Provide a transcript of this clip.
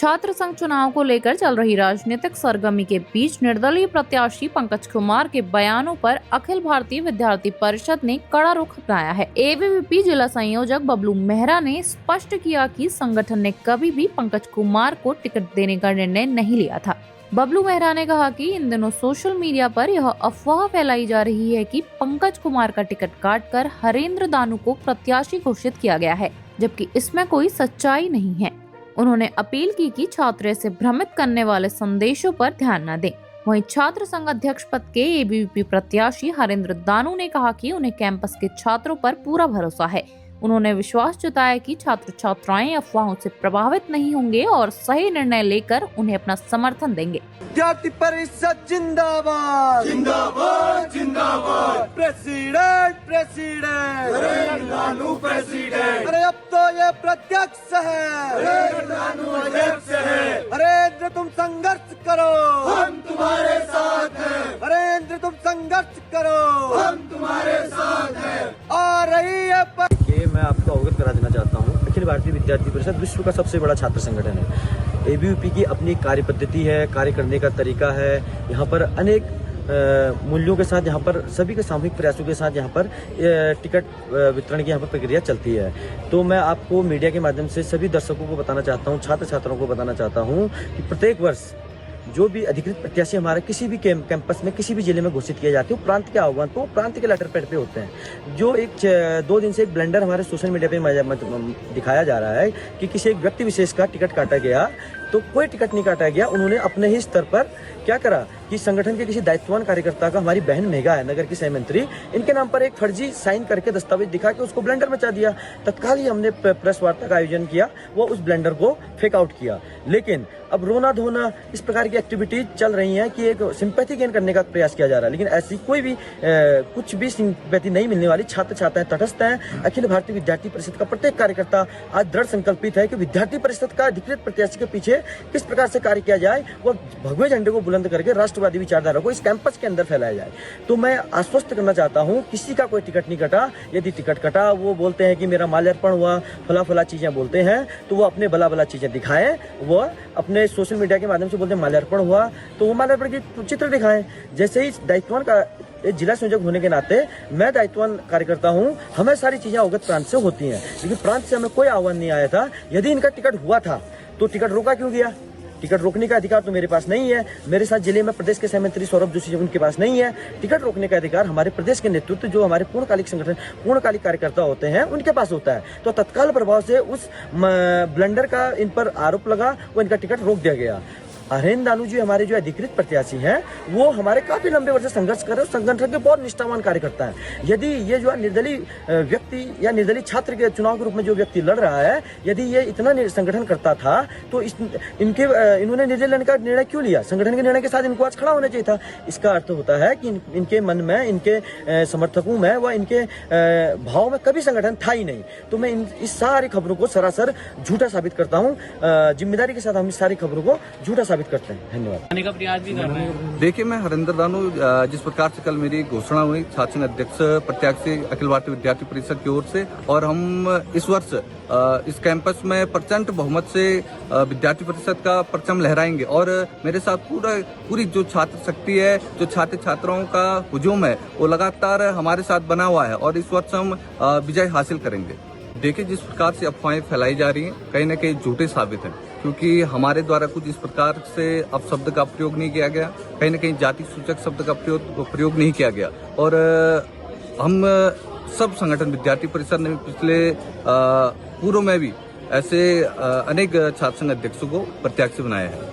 छात्र संघ चुनाव को लेकर चल रही राजनीतिक सरगर्मी के बीच निर्दलीय प्रत्याशी पंकज कुमार के बयानों पर अखिल भारतीय विद्यार्थी परिषद ने कड़ा रुख अपनाया है। एबीवीपी जिला संयोजक बबलू मेहरा ने स्पष्ट किया कि संगठन ने कभी भी पंकज कुमार को टिकट देने का निर्णय नहीं लिया था। बबलू मेहरा ने कहा कि इन दिनों सोशल मीडिया पर यह अफवाह फैलाई जा रही है कि पंकज कुमार का टिकट काटकर हरेंद्र दानू को प्रत्याशी घोषित किया गया है, जबकि इसमें कोई सच्चाई नहीं है। उन्होंने अपील की कि छात्र ऐसे भ्रमित करने वाले संदेशों पर ध्यान न दें। वहीं छात्र संघ अध्यक्ष पद के एबीवीपी प्रत्याशी हरेंद्र दानू ने कहा कि उन्हें कैंपस के छात्रों पर पूरा भरोसा है। उन्होंने विश्वास जताया कि छात्र छात्राएं अफवाहों से प्रभावित नहीं होंगे और सही निर्णय लेकर उन्हें अपना समर्थन देंगे। विद्यार्थी परिषद जिंदाबाद जिंदाबाद जिंदाबाद। President president Harendra Danu president. अरे अब तो ये प्रत्यक्ष है, हरेंद्र दानू अध्यक्ष है। हरेंद्र तुम संघर्ष करो, हम तुम्हारे साथ हैं। हरेंद्र तुम संघर्ष करो, हम तुम्हारे साथ हैं। आ रही है मैं आपको अवगत करा देना चाहता हूँ। अखिल भारतीय विद्यार्थी परिषद विश्व का सबसे बड़ा छात्र संगठन है। एबीवीपी की अपनी कार्य पद्धति है, कार्य करने का तरीका है। यहाँ पर अनेक मूल्यों के साथ, यहाँ पर सभी के सामूहिक प्रयासों के साथ यहाँ पर टिकट वितरण की यहाँ पर प्रक्रिया चलती है। तो मैं आपको मीडिया के माध्यम से सभी दर्शकों को बताना चाहता हूँ, छात्र छात्राओं को बताना चाहता हूँ कि प्रत्येक वर्ष जो भी अधिकृत प्रत्याशी हमारे किसी भी कैंपस में किसी भी जिले में घोषित किए जाते हैं, प्रांत के आह्वान तो प्रांत के लेटर पैड पे होते हैं। जो एक 2 दिन से एक ब्लेंडर हमारे सोशल मीडिया पे दिखाया जा रहा है कि किसी एक व्यक्ति विशेष का टिकट काटा गया, तो कोई टिकट नहीं काटा गया। उन्होंने अपने ही स्तर पर क्या करा कि संगठन के किसी दायित्ववान कार्यकर्ता का, हमारी बहन मेघा है नगर की सह मंत्री, इनके नाम पर एक फर्जी साइन करके दस्तावेज दिखा के उसको ब्लेंडर में चा दिया। तत्काल ही हमने प्रेस वार्ता का आयोजन किया, वो उस ब्लेंडर को फेक आउट किया। लेकिन अब रोना धोना इस प्रकार की एक्टिविटीज चल रही हैं कि एक सिंपैथी गेन करने का प्रयास किया जा रहा है, लेकिन ऐसी कोई भी कुछ भी सिंपैथी नहीं मिलने वाली। छात्र छात्राएं तटस्थ हैं। अखिल भारतीय विद्यार्थी परिषद का प्रत्येक कार्यकर्ता आज दृढ़ संकल्पित है कि विद्यार्थी परिषद का अधिकृत प्रत्याशी के पीछे किस प्रकार से कार्य किया जाए, वो भगवे झंडे को बुलंद करके राष्ट्रवादी विचारधारा को इस कैंपस के अंदर फैलाया जाए। तो मैं आश्वस्त करना चाहता हूँ, किसी का कोई टिकट नहीं कटा। यदि टिकट कटा, वो बोलते हैं कि मेरा माल्यार्पण हुआ, फला फला चीजें बोलते हैं, तो वो अपने भला भला चीजें दिखाएं। वो अपने सोशल मीडिया के माध्यम से बोलते हैं माल्यार्पण हुआ, तो वो माल्यार्पण की चित्र दिखाएं। जैसे ही दायित्ववान का जिला संयोजक होने के नाते मैं दायित्ववान कार्यकर्ता हूं, हमें सारी चीजें अवगत प्रांत से होती हैं, लेकिन प्रांत से हमें कोई आह्वान नहीं आया था। यदि इनका टिकट हुआ था तो टिकट रोका क्यों गया? टिकट रोकने का अधिकार तो मेरे पास नहीं है। मेरे साथ जिले में प्रदेश के सह मंत्री सौरभ जोशी उनके पास नहीं है। टिकट रोकने का अधिकार हमारे प्रदेश के नेतृत्व, जो हमारे पूर्णकालिक संगठन पूर्णकालिक कार्यकर्ता होते हैं, उनके पास होता है। तो तत्काल प्रभाव से उस ब्लंडर का इन पर आरोप लगा, वो इनका टिकट रोक दिया गया। हरेंद्र दानू जी हमारे जो अधिकृत प्रत्याशी हैं, वो हमारे काफी लंबे वर्ष से संघर्ष कर रहे हैं, संगठन के बहुत निष्ठावान कार्यकर्ता हैं। यदि ये जो निर्दलीय व्यक्ति या निर्दलीय छात्र के चुनाव के रूप में जो व्यक्ति लड़ रहा है, यदि ये इतना संगठन करता था तो इन्होंने निर्दलीय लड़ने का निर्णय क्यों लिया? संगठन के निर्णय के साथ इनको आज खड़ा होना चाहिए था। इसका अर्थ होता है कि इनके मन में, इनके समर्थकों में व इनके भाव में कभी संगठन था ही नहीं। तो मैं इस सारी खबरों को सरासर झूठा साबित करता हूँ। जिम्मेदारी के साथ हम इस सारी खबरों को झूठा साबित करते हैं। धन्यवाद। का प्रयास भी कर रहे हैं। देखिए, मैं हरेंद्र दानू, जिस प्रकार से कल मेरी घोषणा हुई छात्र संघ अध्यक्ष प्रत्याशी अखिल भारतीय विद्यार्थी परिषद की ओर से, और हम इस वर्ष इस कैंपस में प्रचंड बहुमत से विद्यार्थी परिषद का परचम लहराएंगे। और मेरे साथ पूरी जो छात्र शक्ति है, जो छात्र छात्राओं का हुजूम है, वो लगातार हमारे साथ बना हुआ है और इस वर्ष हम विजय हासिल करेंगे। देखिए, जिस प्रकार से अफवाहें फैलाई जा रही हैं, कहीं न कहीं झूठे साबित हैं, क्योंकि हमारे द्वारा कुछ इस प्रकार से अपशब्द का प्रयोग नहीं किया गया, कहीं न कहीं जाति सूचक शब्द का प्रयोग नहीं किया गया। और हम सब संगठन विद्यार्थी परिषद ने पिछले पूर्व में भी ऐसे अनेक छात्र संघ अध्यक्षों को प्रत्याशी बनाया है।